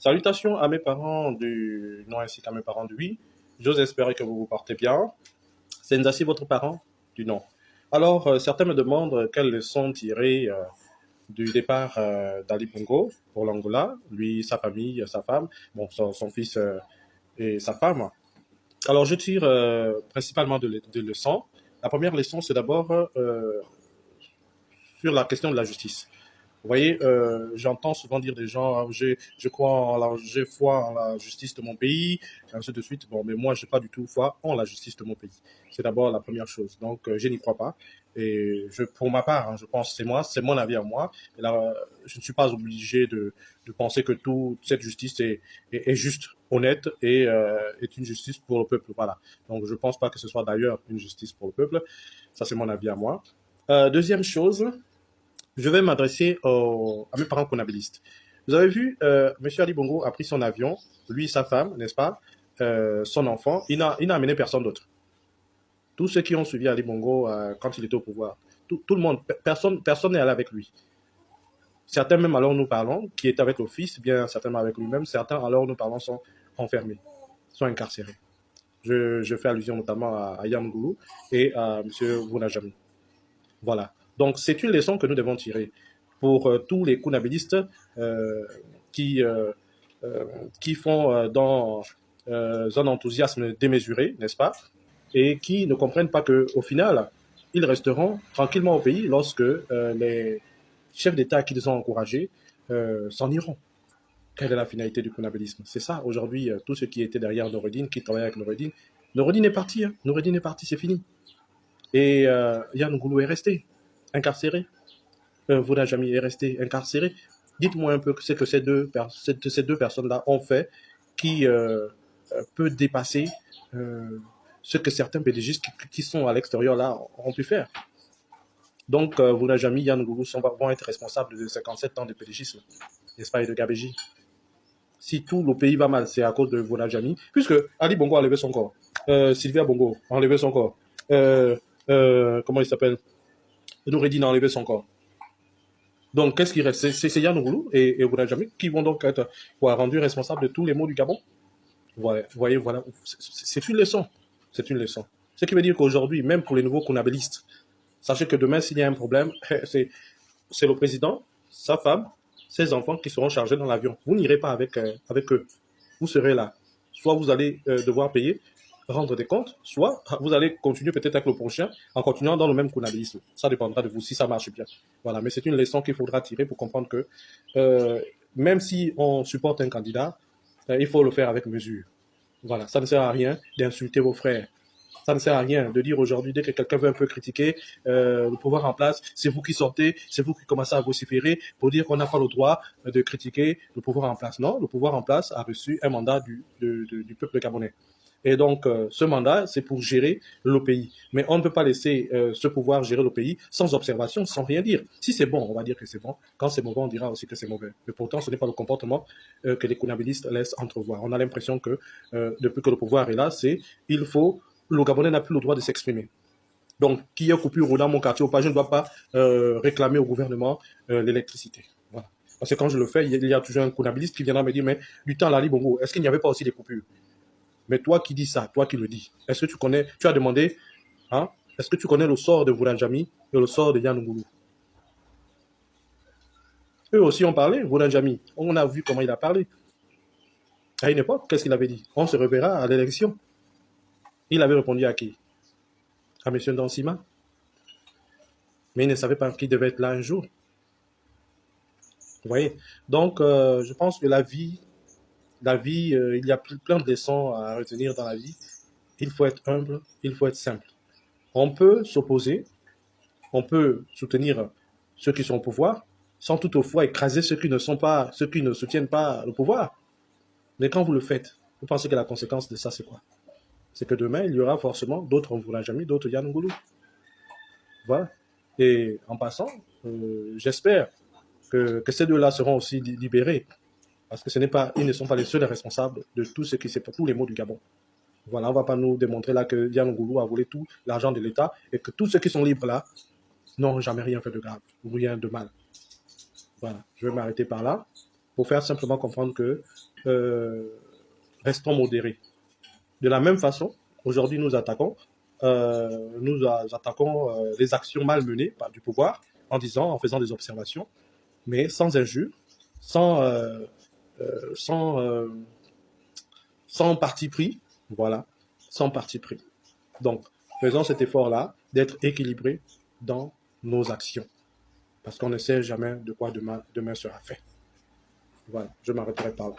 Salutations à mes parents du non ainsi qu'à mes parents du oui. J'ose espérer que vous vous portez bien. C'est ainsi votre parent du non. Alors, certains me demandent quelles leçons tirer du départ d'Ali Bongo pour l'Angola, lui, sa famille, sa femme, bon, son fils et sa femme. Alors, je tire principalement de leçons. La première leçon, c'est d'abord sur la question de la justice. Vous voyez, j'entends souvent dire des gens, ah, je crois j'ai foi en la justice de mon pays, et ainsi de suite. Bon, mais moi, j'ai pas du tout foi en la justice de mon pays. C'est d'abord la première chose. Donc, je n'y crois pas. Et pour ma part, hein, je pense que c'est mon avis à moi. Et là, je ne suis pas obligé de penser que toute cette justice est juste, honnête et est une justice pour le peuple. Voilà. Donc, je pense pas que ce soit d'ailleurs une justice pour le peuple. Ça, c'est mon avis à moi. Deuxième chose, je vais m'adresser à mes parents comptabilistes. Vous avez vu, M. Ali Bongo a pris son avion, lui, sa femme, n'est-ce pas, son enfant. Il n'a amené personne d'autre. Tous ceux qui ont suivi Ali Bongo quand il était au pouvoir, tout le monde, personne n'est allé avec lui. Certains même alors nous parlons, qui étaient avec le fils, bien certainement avec lui-même, certains alors nous parlons sont enfermés, sont incarcérés. Je fais allusion notamment à Yann Goulou et à M. Vounajami. Voilà. Donc, c'est une leçon que nous devons tirer pour tous les kunabilistes euh, qui, euh, qui font dans un enthousiasme démesuré, n'est-ce pas, et qui ne comprennent pas qu'au final, ils resteront tranquillement au pays lorsque les chefs d'État qui les ont encouragés s'en iront. Quelle est la finalité du kunabilisme? C'est ça, aujourd'hui, tout ce qui était derrière Noureddin, qui travaillait avec Noureddin, Noureddin est parti, hein. Noureddin est parti, c'est fini. Et Yann Goulou est resté incarcéré. Voda Jami est resté incarcéré. Dites-moi un peu ce que ces deux personnes-là ont fait qui peut dépasser ce que certains pédégistes qui sont à l'extérieur là ont pu faire. Donc, Voda Jami, Yann Goulou vont être responsables de 57 ans de pédégisme, n'est-ce pas, et de gabégie. Si tout le pays va mal, c'est à cause de Voda Jami, puisque Ali Bongo a enlevé son corps, Sylvia Bongo a enlevé son corps, comment il s'appelle, Noureddin a enlevé son corps. Donc, qu'est-ce qui reste? C'est Yann Goulou et Bounadjami qui vont donc être rendus responsables de tous les maux du Gabon. Vous voyez, voilà. C'est une leçon. C'est une leçon. Ce qui veut dire qu'aujourd'hui, même pour les nouveaux conabilistes, sachez que demain, s'il y a un problème, c'est le président, sa femme, ses enfants qui seront chargés dans l'avion. Vous n'irez pas avec eux. Vous serez là. Soit vous allez devoir payer, rendre des comptes, soit vous allez continuer peut-être avec le prochain en continuant dans le même conabilisme. Ça dépendra de vous si ça marche bien. Voilà, mais c'est une leçon qu'il faudra tirer pour comprendre que même si on supporte un candidat, il faut le faire avec mesure. Voilà, ça ne sert à rien d'insulter vos frères. Ça ne sert à rien de dire aujourd'hui, dès que quelqu'un veut un peu critiquer le pouvoir en place, c'est vous qui sortez, c'est vous qui commencez à vociférer pour dire qu'on n'a pas le droit de critiquer le pouvoir en place. Non, le pouvoir en place a reçu un mandat du peuple gabonais. Et donc, ce mandat, c'est pour gérer le pays. Mais on ne peut pas laisser ce pouvoir gérer le pays sans observation, sans rien dire. Si c'est bon, on va dire que c'est bon. Quand c'est mauvais, on dira aussi que c'est mauvais. Mais pourtant, ce n'est pas le comportement que les conabilistes laissent entrevoir. On a l'impression que depuis que le pouvoir est là, le Gabonais n'a plus le droit de s'exprimer. Donc, qui est coupure dans mon quartier ou pas, je ne dois pas réclamer au gouvernement l'électricité. Voilà. Parce que quand je le fais, il y a toujours un conabiliste qui viendra me dire, mais du temps, Lali Bongo, est-ce qu'il n'y avait pas aussi des coupures? Mais toi qui dis ça, toi qui le dis, est-ce que tu as demandé, hein, est-ce que tu connais le sort de Voulanjami et le sort de Yann Ngoulou? Eux aussi ont parlé, Voulanjami. On a vu comment il a parlé. À une époque, qu'est-ce qu'il avait dit? On se reverra à l'élection. Il avait répondu à qui? À M. Dansima. Mais il ne savait pas qui devait être là un jour. Vous voyez? Donc, je pense que la vie, il y a plein de leçons à retenir dans la vie. Il faut être humble, il faut être simple. On peut s'opposer, on peut soutenir ceux qui sont au pouvoir, sans toutefois écraser ceux qui ne soutiennent pas le pouvoir. Mais quand vous le faites, vous pensez que la conséquence de ça, c'est quoi? C'est que demain, il y aura forcément d'autres Mvulajami, d'autres Yann Ngoulou. Voilà. Et en passant, j'espère que ces deux-là seront aussi libérés, parce que ils ne sont pas les seuls responsables de tout ce qui s'est passé, tous les maux du Gabon. Voilà, on ne va pas nous démontrer là que Yann Ngoulou a volé tout l'argent de l'État et que tous ceux qui sont libres là n'ont jamais rien fait de grave ou rien de mal. Voilà, je vais m'arrêter par là. pour faire simplement comprendre que restons modérés. De la même façon, aujourd'hui, nous attaquons les actions malmenées par du pouvoir en disant, en faisant des observations, mais sans injure, sans, sans, sans parti pris, voilà, sans parti pris. Donc, faisons cet effort-là d'être équilibré dans nos actions, parce qu'on ne sait jamais de quoi demain sera fait. Voilà, je m'arrêterai par là.